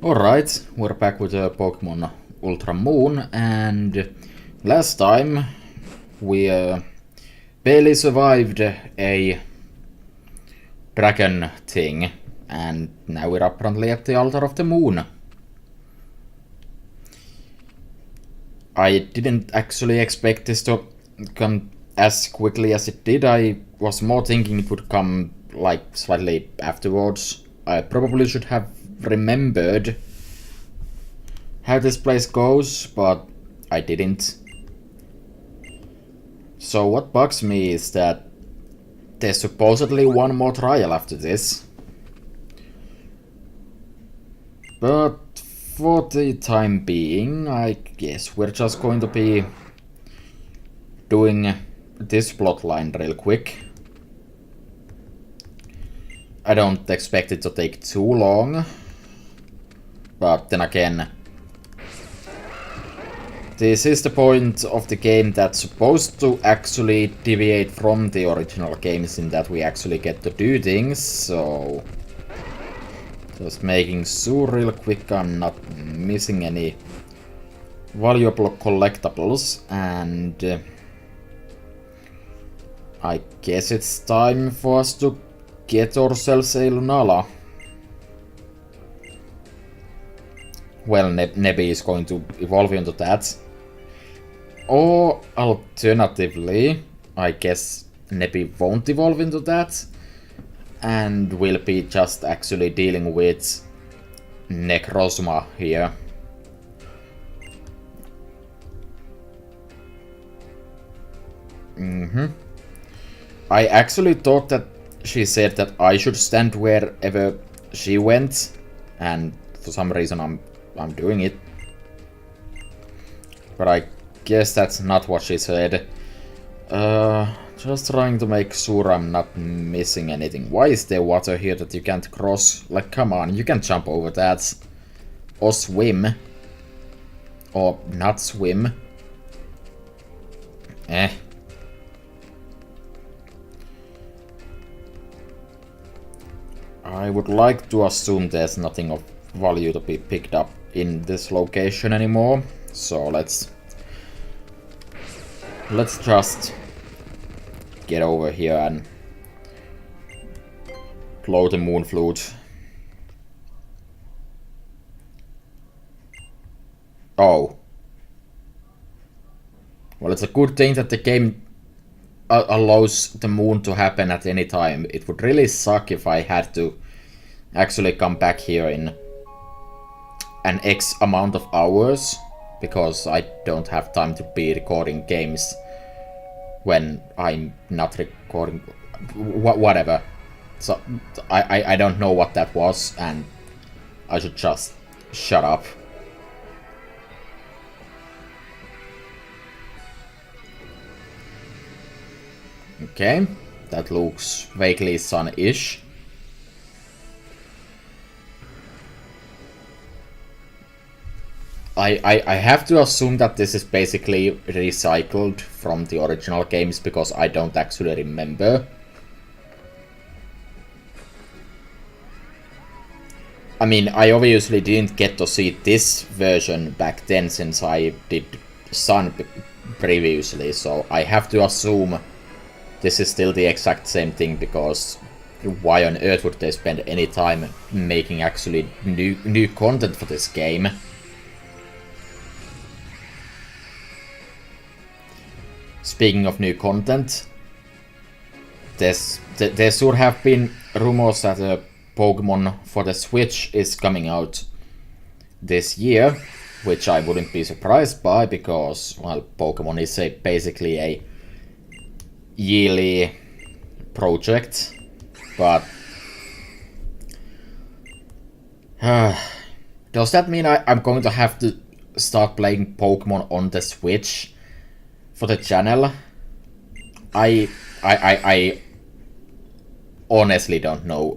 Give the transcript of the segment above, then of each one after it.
Alright, we're back with Pokémon UltraMoon, and last time we barely survived a dragon thing, and now we're apparently at the altar of the moon. I didn't actually expect this to come as quickly as it did. I was more thinking it would come like slightly afterwards. I probably should have remembered how this place goes, but I didn't. So what bugs me is that there's supposedly one more trial after this. But for the time being, I guess we're just going to be doing this plotline real quick. I don't expect it to take too long, but then again, this is the point of the game that's supposed to actually deviate from the original games in that we actually get to do things, so just making sure real quick I'm not missing any valuable collectibles, and I guess it's time for us to get ourselves a Lunala. Well, Nebby is going to evolve into that. Or alternatively, I guess Nebby won't evolve into that, and will be just actually dealing with Necrozma here. I actually thought that she said that I should stand wherever she went, and for some reason I'm doing it. But I guess that's not what she said. Just trying to make sure I'm not missing anything. Why is there water here that you can't cross? Like, come on, you can jump over that. Or swim. Or not swim. I would like to assume there's nothing of value to be picked up in this location anymore. So let's just get over here and blow the moon flute. Oh. Well, it's a good thing that the game allows the moon to happen at any time. It would really suck if I had to actually come back here in an X amount of hours, because I don't have time to be recording games when I'm not recording. Whatever. So I don't know what that was, and I should just shut up. Okay, that looks vaguely sun-ish. I have to assume that this is basically recycled from the original games, because I don't actually remember. I mean, I obviously didn't get to see this version back then, since I did Sun previously, so I have to assume this is still the exact same thing, because why on earth would they spend any time making actually new content for this game? Speaking of new content, there should have been rumors that a Pokémon for the Switch is coming out this year, which I wouldn't be surprised by, because, well, Pokémon is basically a yearly project, but does that mean I'm going to have to start playing Pokémon on the Switch for the channel? I honestly don't know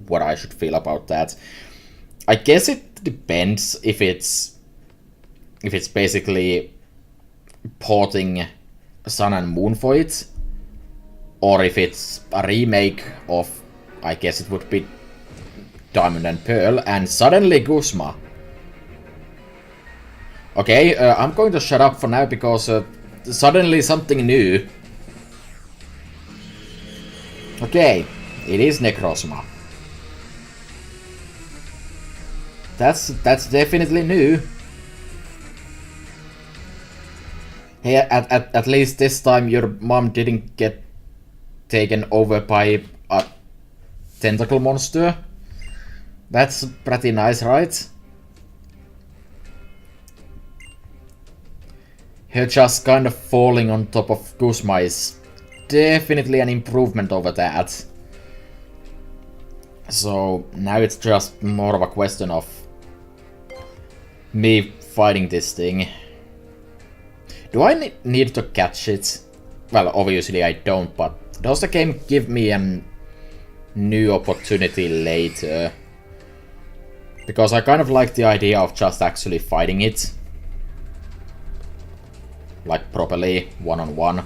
what I should feel about that. I guess it depends if it's basically porting Sun and Moon for it, or if it's a remake of, I guess it would be Diamond and Pearl, and suddenly Guzma. Okay, I'm going to shut up for now because suddenly something new. Okay, it is Necrozma. That's definitely new. Hey, at least this time your mom didn't get taken over by a tentacle monster. That's pretty nice, right? Her just kind of falling on top of Guzma is definitely an improvement over that. So now it's just more of a question of me fighting this thing. Do I need to catch it? Well, obviously I don't, but does the game give me a new opportunity later? Because I kind of like the idea of just actually fighting it. Like properly, one-on-one.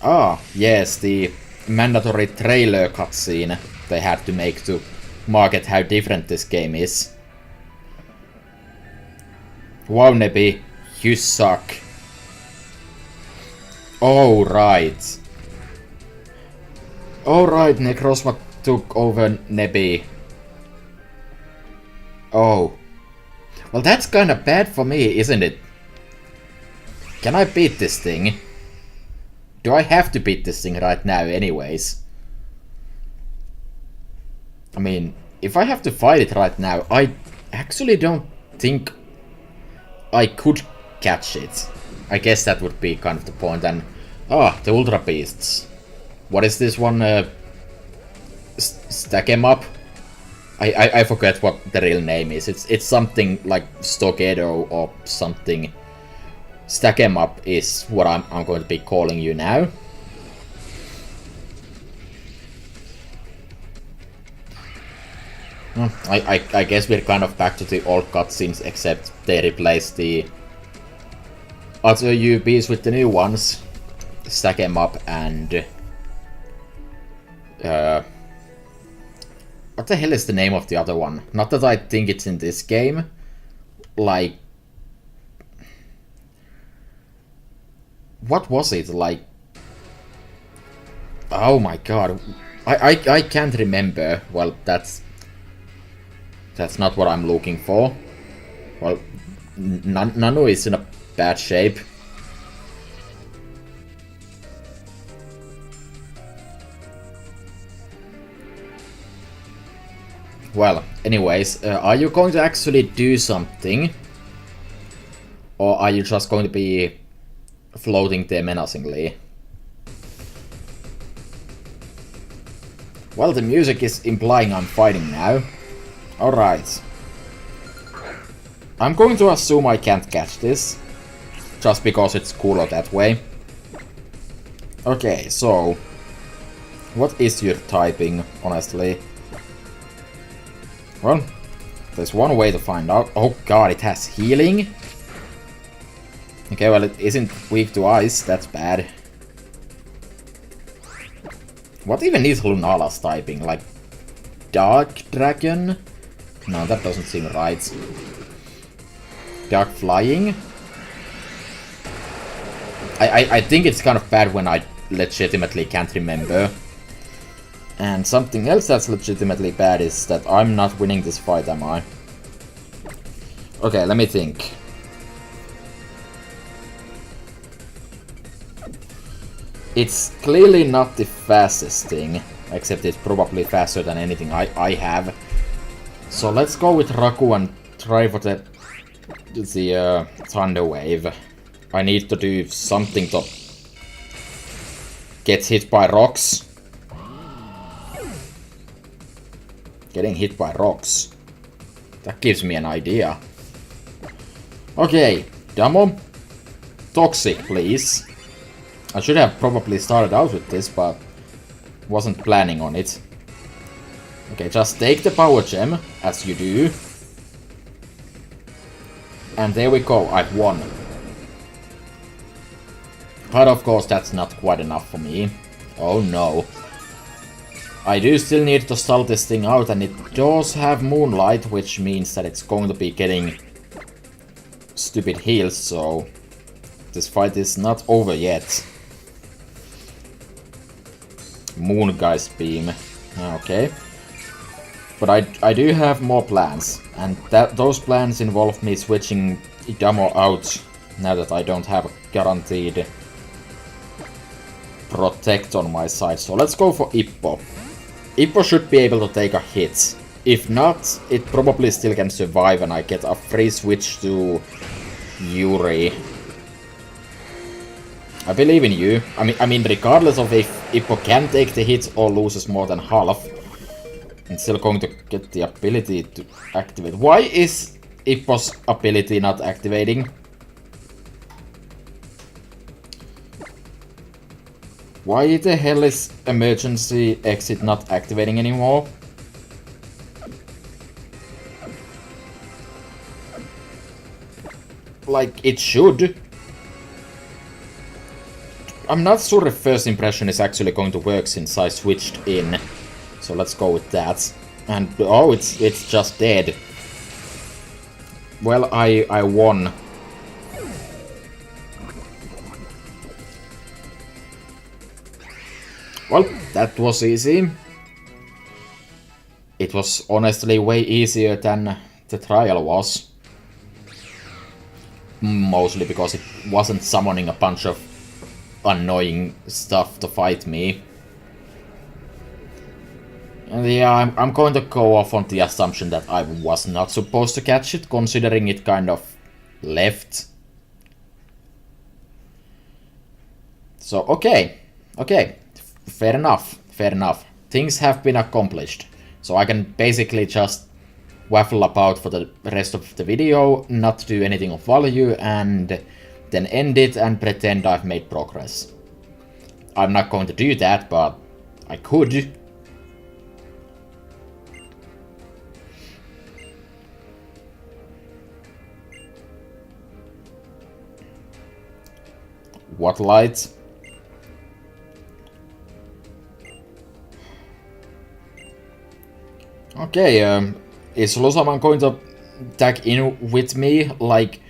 Ah, yes, the mandatory trailer cutscene they had to make to market how different this game is. Wow, Nebi, you suck. Oh, right. Alright, Necrozma took over Nebi. Oh. Well, that's kinda bad for me, isn't it? Can I beat this thing? Do I have to beat this thing right now anyways? I mean, if I have to fight it right now, I actually don't think I could catch it. I guess that would be kind of the point. And the Ultra Beasts. What is this one? Stack 'em up. I forget what the real name is. It's something like Stogedo or something. Stack 'em up is what I'm going to be calling you now. I guess we're kind of back to the old cutscenes, except they replaced the other UBs with the new ones. Stack 'em up and... what the hell is the name of the other one? Not that I think it's in this game. Like... what was it? Like... oh my god. I can't remember. Well, that's not what I'm looking for. Well, Nanu is in a bad shape. Well, anyways, are you going to actually do something? Or are you just going to be floating there menacingly? Well, the music is implying I'm fighting now. Alright. I'm going to assume I can't catch this. Just because it's cooler that way. Okay, so... what is your typing, honestly? Well, there's one way to find out. Oh god, it has healing? Okay, well, it isn't weak to ice. That's bad. What even is Lunala's typing? Like... Dark Dragon? No, that doesn't seem right. Dark Flying? I think it's kind of bad when I legitimately can't remember. And something else that's legitimately bad is that I'm not winning this fight, am I? Okay, let me think. It's clearly not the fastest thing, except it's probably faster than anything I have. So let's go with Raku and try for the Thunder Wave. I need to do something to get hit by rocks. Getting hit by rocks. That gives me an idea. Okay, Damo. Toxic, please. I should have probably started out with this, but wasn't planning on it. Okay, just take the power gem, as you do. And there we go, I've won. But of course that's not quite enough for me. Oh no. I do still need to stall this thing out, and it does have moonlight, which means that it's going to be getting stupid heals, so this fight is not over yet. Moon Guy's beam. Okay. But I do have more plans, and those plans involve me switching Damo out now that I don't have a guaranteed protect on my side. So let's go for Ippo. Ippo should be able to take a hit. If not, it probably still can survive and I get a free switch to Yuri. I believe in you. I mean, regardless of if Ippo can take the hit or loses more than half, I'm still going to get the ability to activate. Why is Ippo's ability not activating? Why the hell is emergency exit not activating anymore? Like, it should. I'm not sure if first impression is actually going to work since I switched in. So let's go with that. And oh, it's just dead. Well, I won. Well, that was easy. It was honestly way easier than the trial was. Mostly because it wasn't summoning a bunch of annoying stuff to fight me. And yeah, I'm going to go off on the assumption that I was not supposed to catch it, considering it kind of left. So, okay. Fair enough. Things have been accomplished. So I can basically just waffle about for the rest of the video, not do anything of value, and then end it and pretend I've made progress. I'm not going to do that, but I could. What light? Okay, is Lusaman going to tag in with me? Like,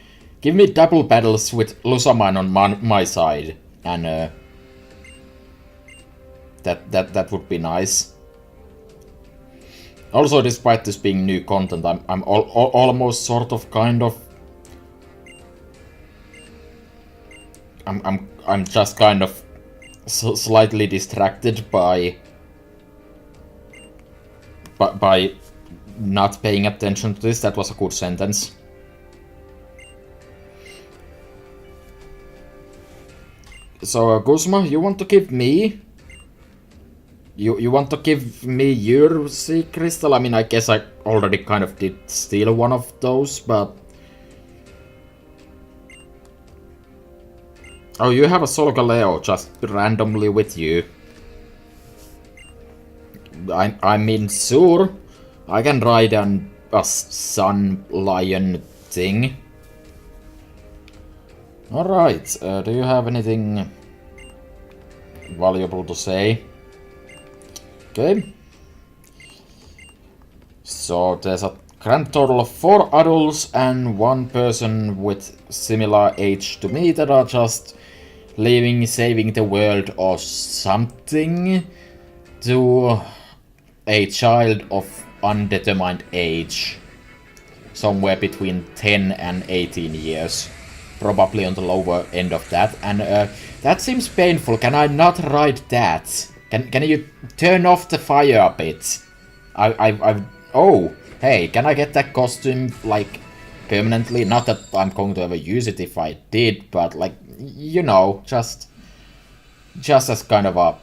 give me double battles with Lusaman on my side, and that would be nice. Also, despite this being new content, I'm almost sort of kind of. I'm just kind of slightly distracted by not paying attention to this. That was a good sentence. So, Guzma, you want to give me... You want to give me your sea crystal? I mean, I guess I already kind of did steal one of those, but... Oh, you have a Solgaleo just randomly with you. I mean, sure, I can ride a sun lion thing. Alright, do you have anything valuable to say? Okay. So there's a grand total of 4 adults and 1 person with similar age to me that are just leaving, saving the world or something to a child of undetermined age. Somewhere between 10 and 18 years. Probably on the lower end of that. And that seems painful. Can I not ride that? Can you turn off the fire a bit? Oh, hey, can I get that costume, like, permanently? Not that I'm going to ever use it if I did, but, like, you know, just as kind of a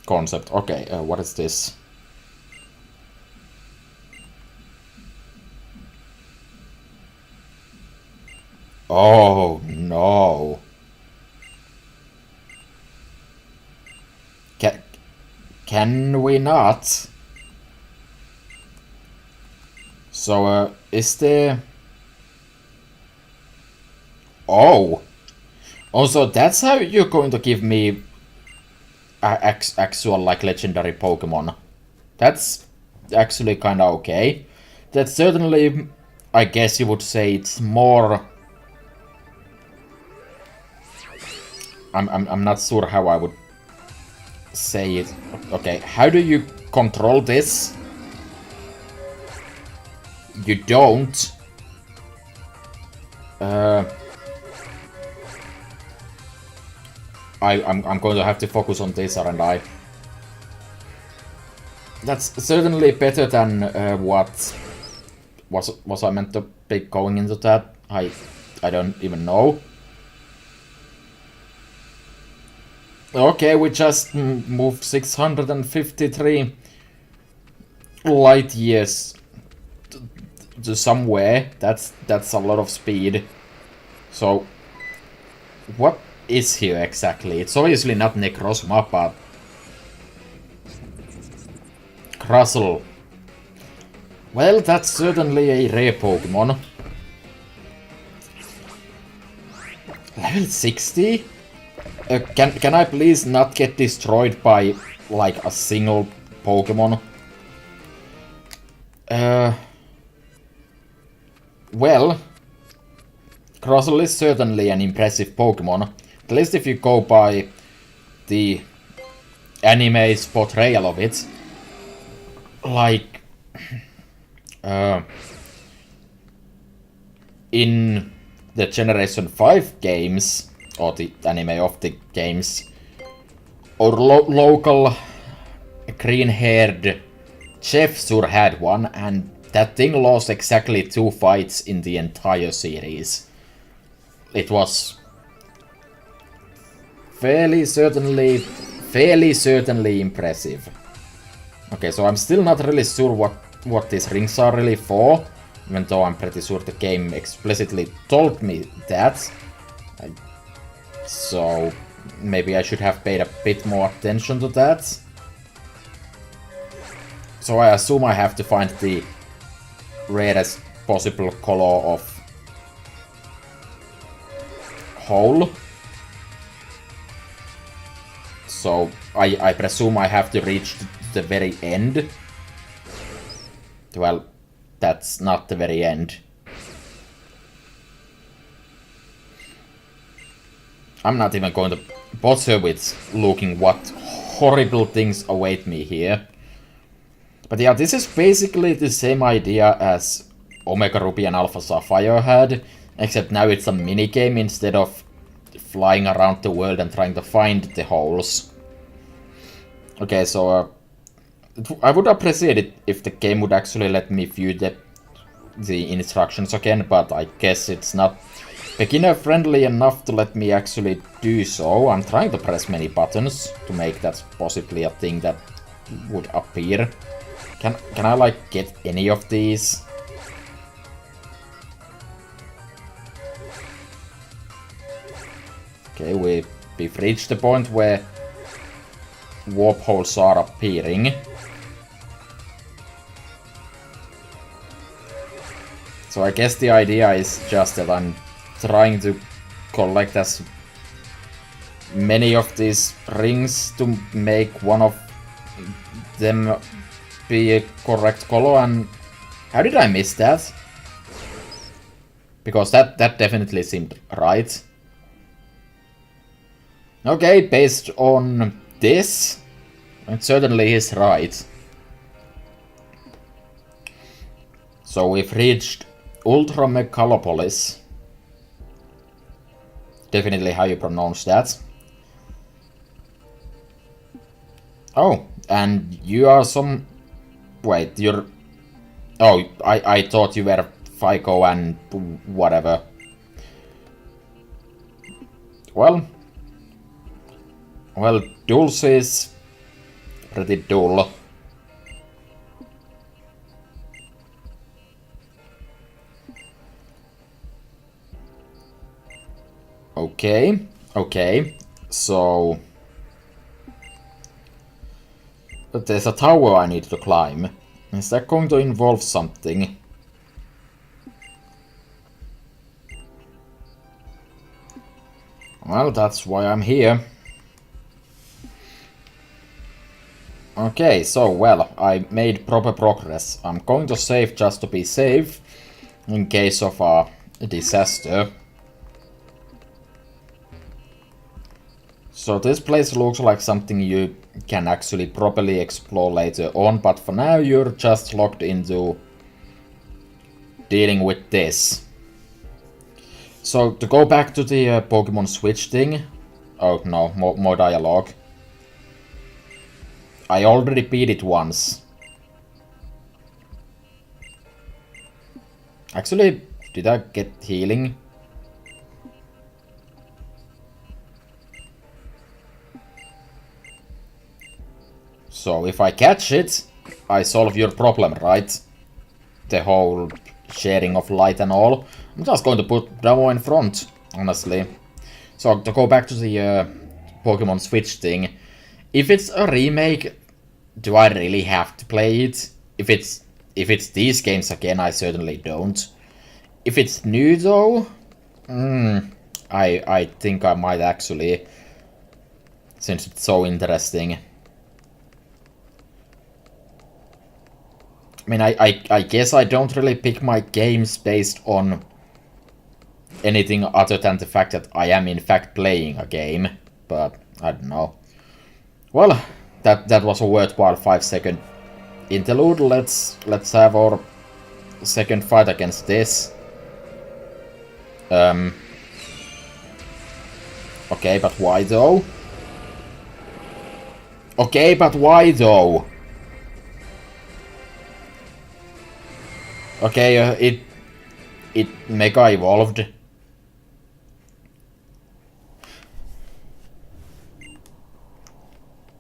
concept. Okay, what is this? Oh, no. Can we not? So, is there... Oh! Also, that's how you're going to give me actual like legendary Pokemon. That's actually kind of okay. That's certainly, I guess you would say it's more. I'm not sure how I would say it. Okay, how do you control this? You don't. I'm going to have to focus on this, aren't I? That's certainly better than what was I meant to be going into that? I don't even know. Okay, we just moved 653 light years to somewhere. That's a lot of speed. So, what is here exactly? It's obviously not Necrozma, but Crustle. Well, that's certainly a rare Pokemon. Level 60? Can I please not get destroyed by, like, a single Pokemon? Well, Crustle is certainly an impressive Pokemon. At least if you go by the anime's portrayal of it. Like, in the Generation 5 games, or the anime of the games, our local green-haired chef sure had one, and that thing lost exactly 2 fights in the entire series. It was fairly certainly impressive. Okay, so I'm still not really sure what these rings are really for, even though I'm pretty sure the game explicitly told me that. So maybe I should have paid a bit more attention to that. So I assume I have to find the rarest possible color of hole. So I presume I have to reach the very end. Well, that's not the very end. I'm not even going to bother with looking what horrible things await me here. But yeah, this is basically the same idea as Omega Ruby and Alpha Sapphire had, except now it's a minigame instead of flying around the world and trying to find the holes. Okay, so I would appreciate it if the game would actually let me view the instructions again, but I guess it's not beginner friendly enough to let me actually do so. I'm trying to press many buttons to make that possibly a thing that would appear. Can I like get any of these? Okay, we've reached the point where warp holes are appearing. So I guess the idea is just that I'm trying to collect as many of these rings to make one of them be a correct color. And how did I miss that? Because that definitely seemed right. Okay, based on this, it certainly is right. So we've reached Ultramegalopolis. Definitely how you pronounce that. Oh, and you are some... Wait, you're... Oh, I thought you were Fico and whatever. Well, Dulce is pretty dull. Okay, so... But there's a tower I need to climb. Is that going to involve something? Well, that's why I'm here. Okay, so well, I made proper progress. I'm going to save just to be safe in case of a disaster. So this place looks like something you can actually properly explore later on, but for now you're just locked into dealing with this. So to go back to the Pokemon Switch thing... Oh no, more dialogue. I already beat it once. Actually, did I get healing? So if I catch it, I solve your problem, right? The whole sharing of light and all. I'm just going to put Damo in front, honestly. So to go back to the Pokemon Switch thing. If it's a remake, do I really have to play it? If it's these games again, I certainly don't. If it's new though, I think I might actually, since it's so interesting. I mean, I guess I don't really pick my games based on anything other than the fact that I am in fact playing a game, but I don't know. Well, that was a worthwhile 5-second interlude. Let's have our second fight against this. Okay, but why though? Okay, but why though? Okay, it mega evolved.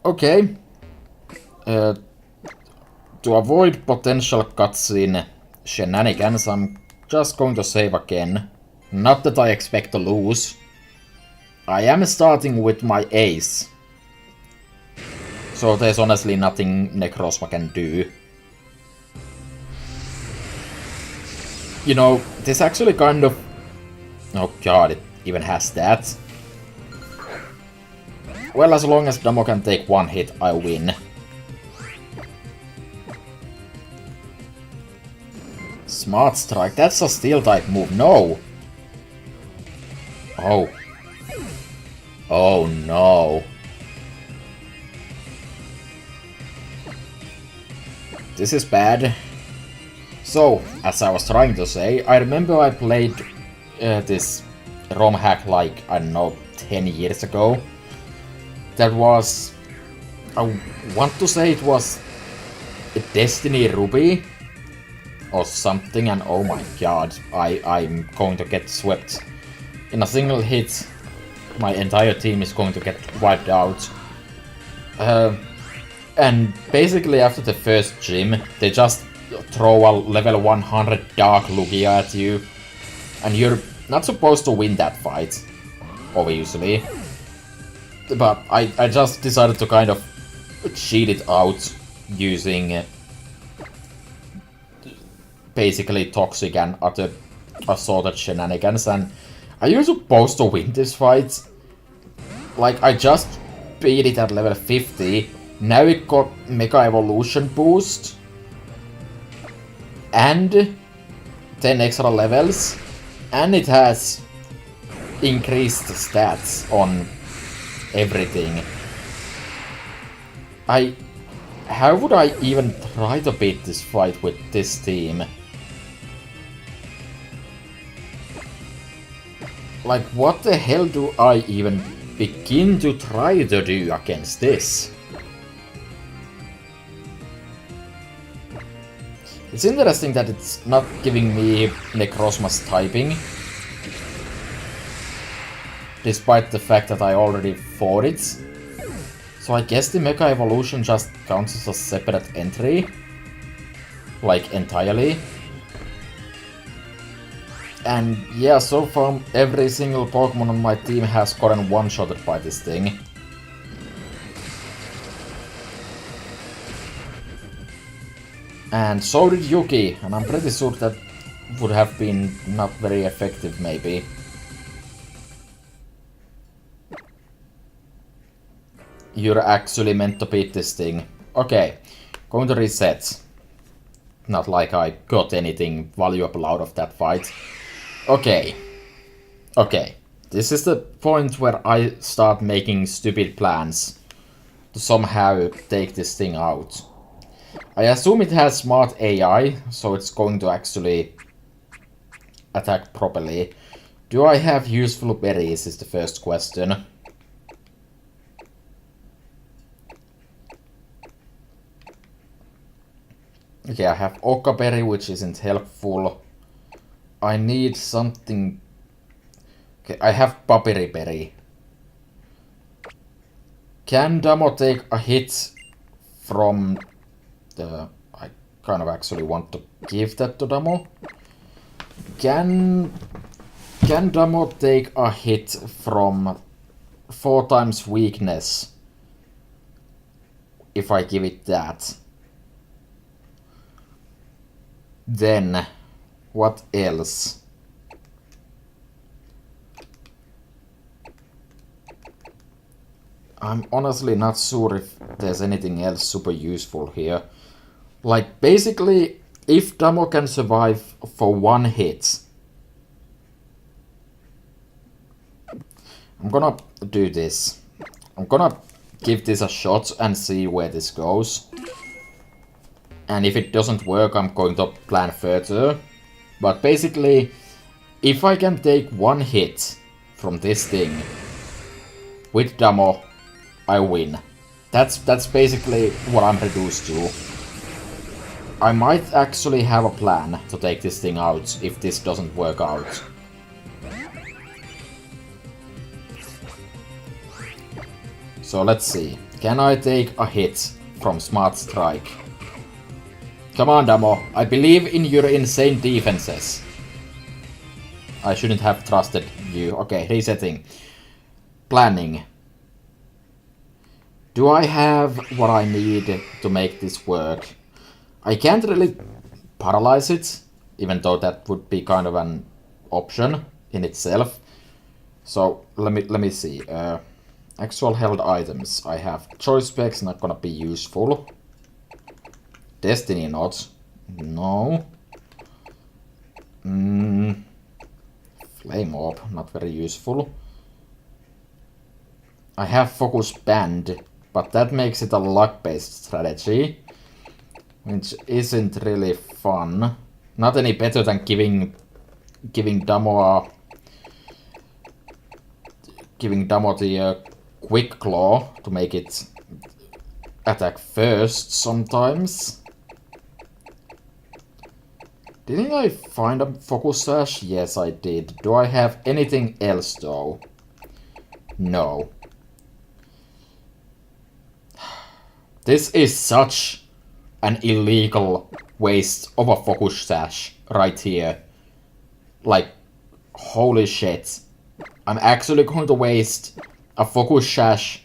Okay. To avoid potential cutscene shenanigans, I'm just going to save again. Not that I expect to lose. I am starting with my ace. So there's honestly nothing Necrozma can do. You know, this actually kind of... Oh god, it even has that. Well, as long as Damo can take one hit, I win. Smart Strike, that's a Steel type move, no! Oh. Oh no. This is bad. So, as I was trying to say, I remember I played this ROM hack like, I don't know, 10 years ago. That was... I want to say it was Destiny Ruby or something, and oh my god, I'm going to get swept. In a single hit, my entire team is going to get wiped out. And basically after the first gym, they just throw a level 100 Dark Lugia at you, and you're not supposed to win that fight, obviously. But I just decided to kind of cheat it out using basically Toxic and other assorted shenanigans, and are you supposed to win this fight? Like, I just beat it at level 50, now it got Mega Evolution boost, and 10 extra levels, and it has increased stats on everything. How would I even try to beat this fight with this team? Like, what the hell do I even begin to try to do against this? It's interesting that it's not giving me Necrozma's typing, despite the fact that I already fought it. So I guess the Mega Evolution just counts as a separate entry. Like, entirely. And yeah, so far every single Pokemon on my team has gotten one-shotted by this thing. And so did Yuki, and I'm pretty sure that would have been not very effective, maybe. You're actually meant to beat this thing. Okay, going to reset. Not like I got anything valuable out of that fight. Okay. Okay. This is the point where I start making stupid plans to somehow take this thing out. I assume it has smart AI, so it's going to actually attack properly. Do I have useful berries is the first question. Okay, I have Oka berry, which isn't helpful. I need something... Okay, I have Papiri berry. Can Damo take a hit from the... I kind of actually want to give that to Damo. Can Damo take a hit from 4 times weakness if I give it that? Then, what else? I'm honestly not sure if there's anything else super useful here. Like, basically, if Damo can survive for 1 hit, I'm gonna do this. I'm gonna give this a shot and see where this goes. And if it doesn't work, I'm going to plan further. But basically, if I can take 1 hit from this thing with Damo, I win. That's basically what I'm reduced to. I might actually have a plan to take this thing out if this doesn't work out. So let's see. Can I take a hit from Smart Strike? Come on, Damo. I believe in your insane defenses. I shouldn't have trusted you. Okay, resetting. Planning. Do I have what I need to make this work? I can't really paralyze it, even though that would be kind of an option in itself. So let me see. Actual held items. I have choice specs, not gonna be useful. Destiny not. No. Flame orb, not very useful. I have focus band, but that makes it a luck-based strategy, which isn't really fun. Not any better than giving Damo the quick claw to make it attack first sometimes. Didn't I find a focus sash? Yes, I did. Do I have anything else though? No. This is such an illegal waste of a focus sash right here. Like, holy shit. I'm actually going to waste a focus sash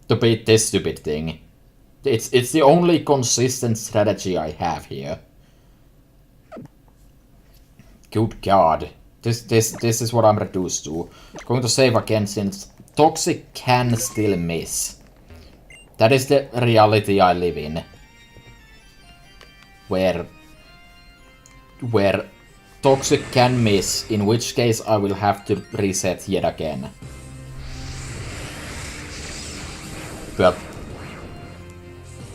to beat this stupid thing. It's the only consistent strategy I have here. Good god. This is what I'm reduced to. Going to save again since Toxic can still miss. That is the reality I live in. Where Toxic can miss, in which case I will have to reset yet again. But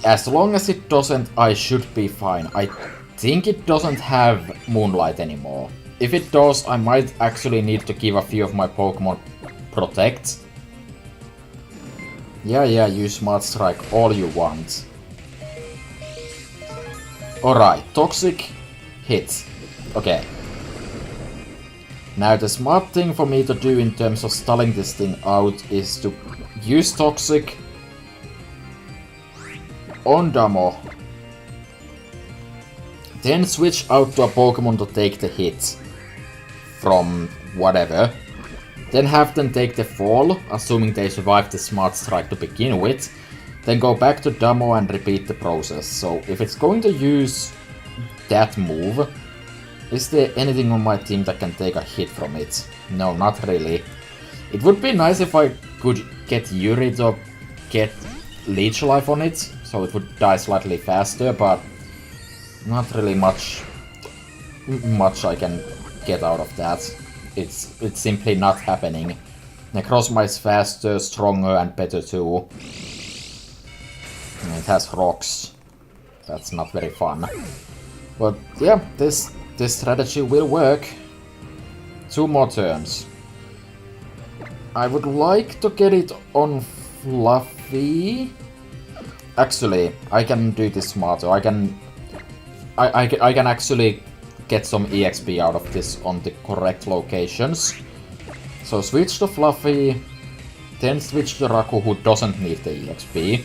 as long as it doesn't, I should be fine. I think it doesn't have Moonlight anymore. If it does, I might actually need to give a few of my Pokémon Protect. Yeah, you Smart Strike all you want. Alright, Toxic hit. Okay. Now the smart thing for me to do in terms of stalling this thing out is to use Toxic on Damo. Then switch out to a Pokemon to take the hit from whatever. Then have them take the fall, assuming they survive the Smart Strike to begin with. Then go back to Damo and repeat the process. So if it's going to use that move, is there anything on my team that can take a hit from it? No, not really. It would be nice if I could get Yuri to get leech life on it, so it would die slightly faster, but not really much I can get out of that. It's simply not happening. Necrozma is faster, stronger, and better too. And it has rocks. That's not very fun. But yeah, this strategy will work. 2 more turns. I would like to get it on Fluffy. Actually, I can do this smarter. I can actually get some EXP out of this on the correct locations. So switch to Fluffy, then switch to Raku, who doesn't need the EXP.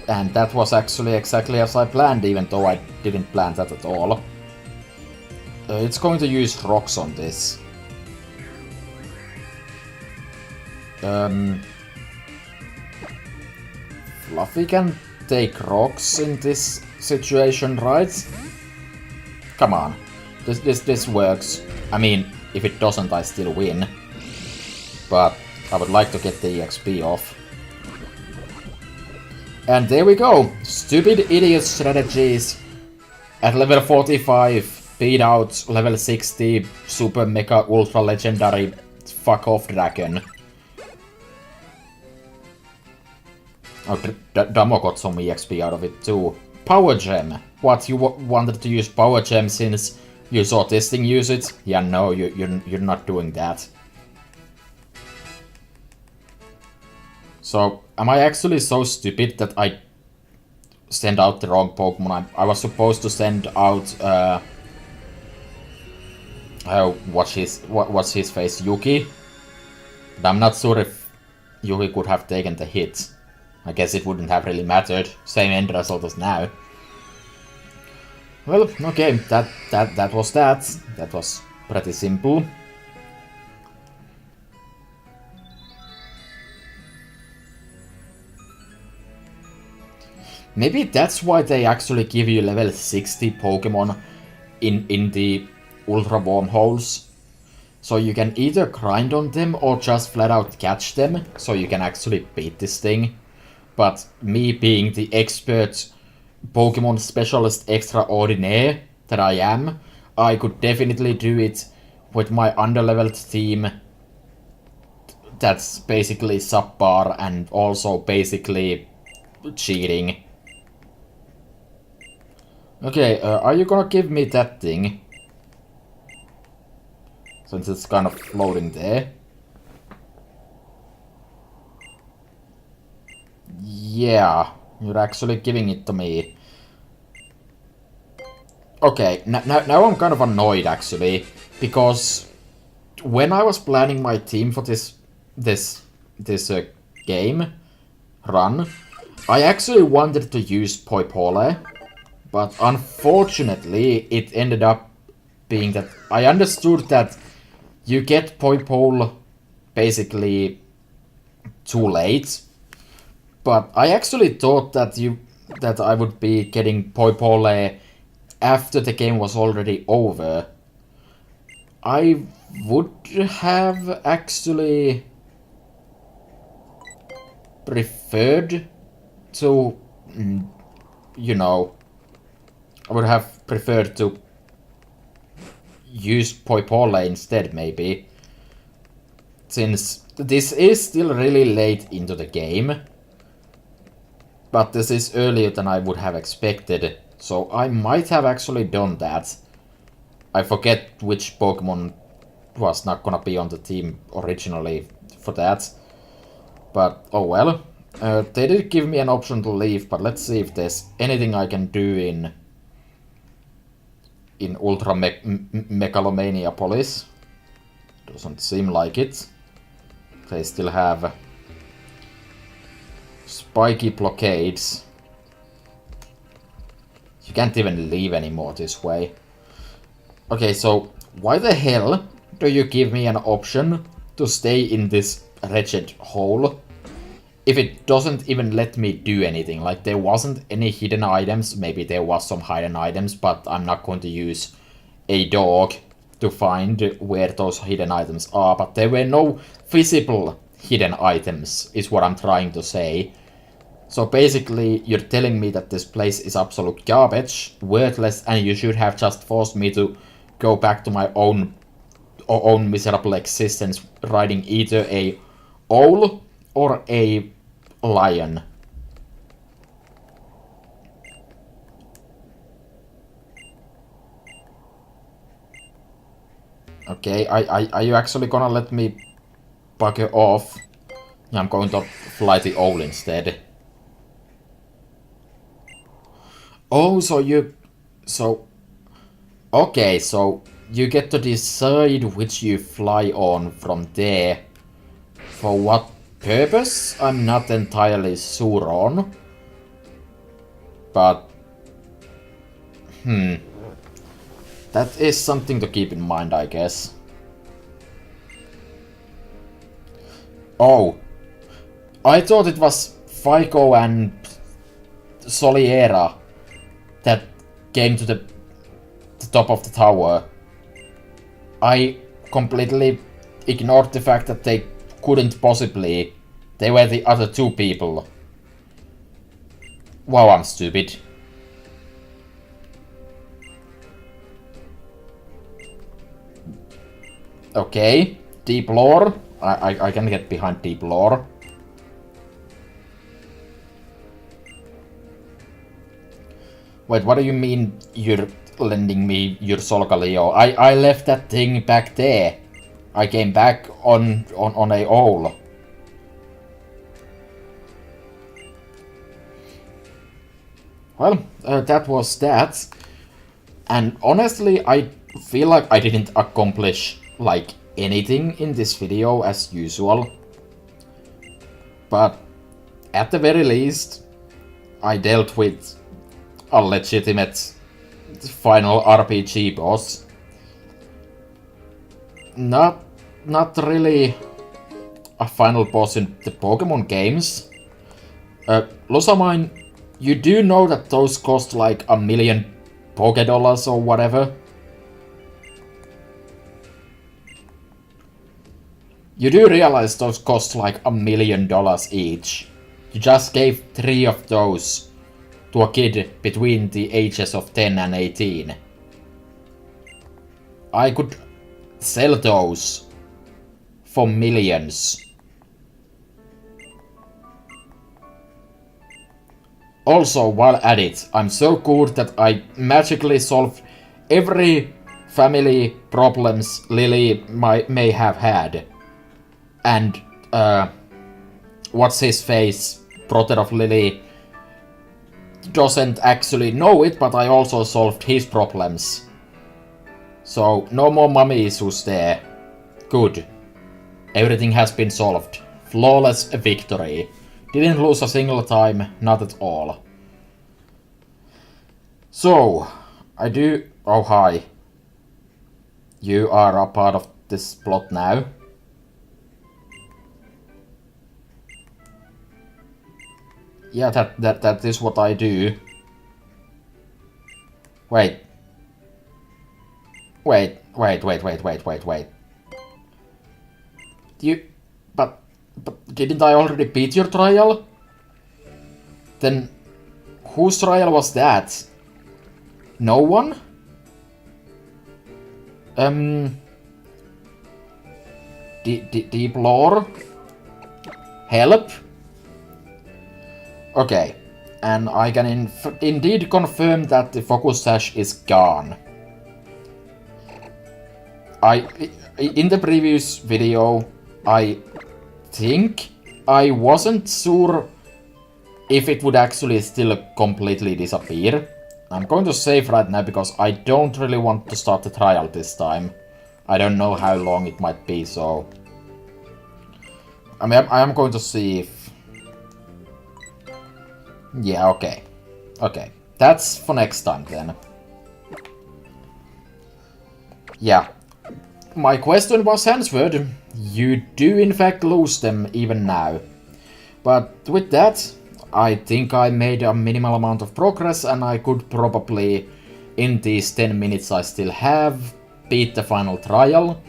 And that was actually exactly as I planned, even though I didn't plan that at all. It's going to use rocks on this. Fluffy can take rocks in this situation, right? Come on. This works. I mean, if it doesn't, I still win. But I would like to get the EXP off. And there we go. Stupid idiot strategies. At level 45, beat out level 60, super mega ultra legendary fuck off dragon. Oh, Damo got some EXP out of it too. Power Gem. What, you wanted to use Power Gem since you saw this thing use it? Yeah, no, you're not doing that. So, am I actually so stupid that I send out the wrong Pokemon? I was supposed to send out, what's his face, Yuki? But I'm not sure if Yuki could have taken the hit. I guess it wouldn't have really mattered. Same end result as now. Well, okay, that was that. That was pretty simple. Maybe that's why they actually give you level 60 Pokemon in the Ultra Wormholes. So you can either grind on them or just flat out catch them, so you can actually beat this thing. But me being the expert Pokemon specialist extraordinaire that I am, I could definitely do it with my underleveled team that's basically subpar and also basically cheating. Okay, are you gonna give me that thing? Since it's kind of floating there. Yeah, you're actually giving it to me. Okay, now I'm kind of annoyed actually, because when I was planning my team for this game run, I actually wanted to use Poipole, but unfortunately it ended up being that I understood that you get Poipole basically too late. But I actually thought that I would be getting Poipole after the game was already over. I would have actually preferred to, you know, I would have preferred to use Poipole instead, maybe. Since this is still really late into the game. But this is earlier than I would have expected, so I might have actually done that. I forget which Pokemon was not gonna be on the team originally for that. But, oh well. They did give me an option to leave, but let's see if there's anything I can do in Ultra Megalomaniapolis. Doesn't seem like it. They still have spiky blockades. You can't even leave anymore this way. Okay, so why the hell do you give me an option to stay in this wretched hole if it doesn't even let me do anything? Like, there wasn't any hidden items. Maybe there was some hidden items, but I'm not going to use a dog to find where those hidden items are, but there were no visible hidden items, is what I'm trying to say. So basically, you're telling me that this place is absolute garbage, worthless, and you should have just forced me to go back to my own miserable existence, riding either a owl or a lion. Okay, are you actually gonna let me bugger off? I'm going to fly the owl instead. Oh, okay, so you get to decide which you fly on from there. For what purpose? I'm not entirely sure on. But... that is something to keep in mind, I guess. Oh. I thought it was Fico and Soliera that came to the top of the tower. I completely ignored the fact that they couldn't possibly. They were the other two people. Wow, I'm stupid. Okay, deep lore. I can get behind deep lore. Wait, what do you mean you're lending me your Solgaleo? I left that thing back there. I came back on a owl. Well, that was that. And honestly, I feel like I didn't accomplish, like, anything in this video as usual. But at the very least, I dealt with a legitimate final RPG boss. Not really a final boss in the Pokémon games. Losamine, you do know that those cost like $1 million Pokédollars or whatever? You do realize those cost like $1 million each. You just gave 3 of those to a kid between the ages of 10 and 18. I could sell those for millions. Also, while at it, I'm so good that I magically solved every family problems Lily may have had. And, what's his face, brother of Lily, doesn't actually know it, but I also solved his problems. So, no more mommy issues there. Good. Everything has been solved. Flawless victory. Didn't lose a single time, not at all. So, I do... Oh, hi. You are a part of this plot now. Yeah, that is what I do. Wait. But didn't I already beat your trial? Then whose trial was that? No one? Deep lore? Help? Okay, and I can indeed confirm that the focus sash is gone. In the previous video, I think I wasn't sure if it would actually still completely disappear. I'm going to save right now because I don't really want to start the trial this time. I don't know how long it might be, so... I mean, I am going to see if... Yeah, okay. Okay. That's for next time, then. Yeah. My question was answered. You do, in fact, lose them even now. But with that, I think I made a minimal amount of progress, and I could probably, in these 10 minutes I still have, beat the final trial,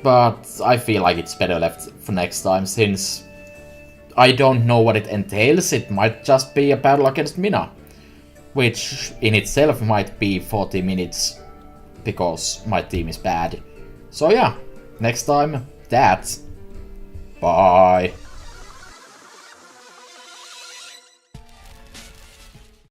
but I feel like it's better left for next time, since I don't know what it entails. It might just be a battle against Mina, which in itself might be 40 minutes, because my team is bad. So yeah, next time, that. Bye.